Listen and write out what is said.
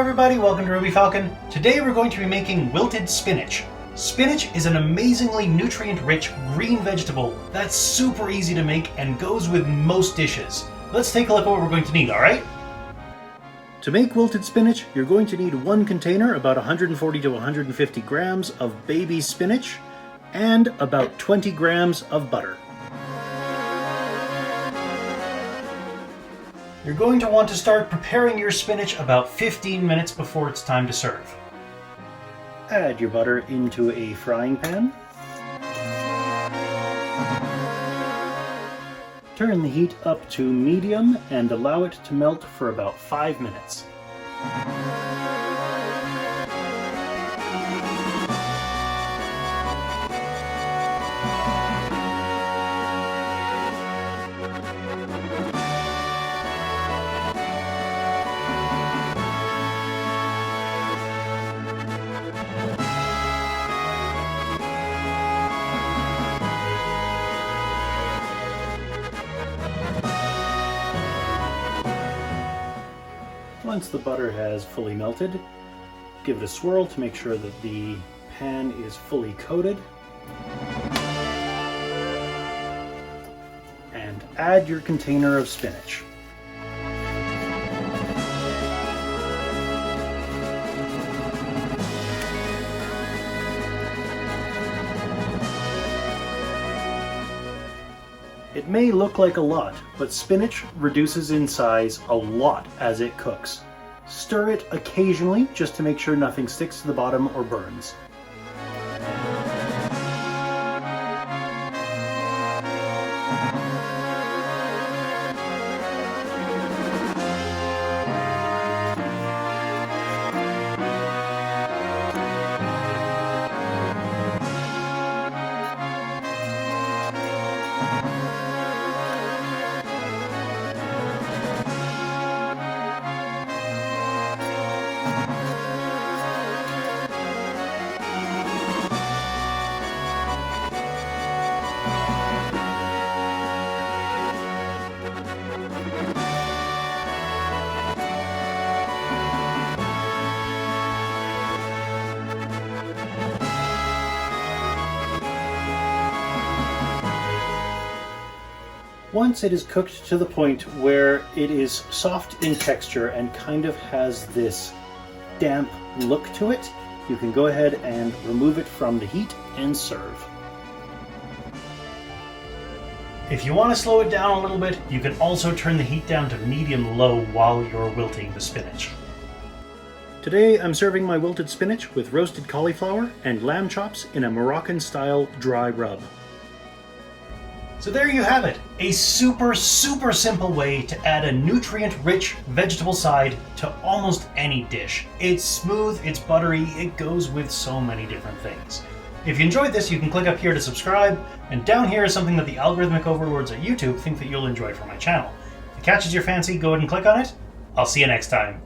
everybody, welcome to Ruby Falcon. Today we're going to be making wilted spinach. Spinach is an amazingly nutrient-rich green vegetable that's super easy to make and goes with most dishes. Let's take a look at what we're going to need, alright? To make wilted spinach, you're going to need one container, about 140 to 150 grams of baby spinach, and about 20 grams of butter. You're going to want to start preparing your spinach about 15 minutes before it's time to serve. Add your butter into a frying pan. Turn the heat up to medium and allow it to melt for about 5 minutes. Once the butter has fully melted, give it a swirl to make sure that the pan is fully coated. And add your container of spinach. It may look like a lot, but spinach reduces in size a lot as it cooks. Stir it occasionally just to make sure nothing sticks to the bottom or burns. Once it is cooked to the point where it is soft in texture and kind of has this damp look to it, you can go ahead and remove it from the heat and serve. If you want to slow it down a little bit, you can also turn the heat down to medium-low while you're wilting the spinach. Today I'm serving my wilted spinach with roasted cauliflower and lamb chops in a Moroccan-style dry rub. So there you have it, a super simple way to add a nutrient-rich vegetable side to almost any dish. It's smooth, it's buttery, it goes with so many different things. If you enjoyed this, you can click up here to subscribe, and down here is something that the algorithmic overlords at YouTube think that you'll enjoy for my channel. If it catches your fancy, go ahead and click on it. I'll see you next time.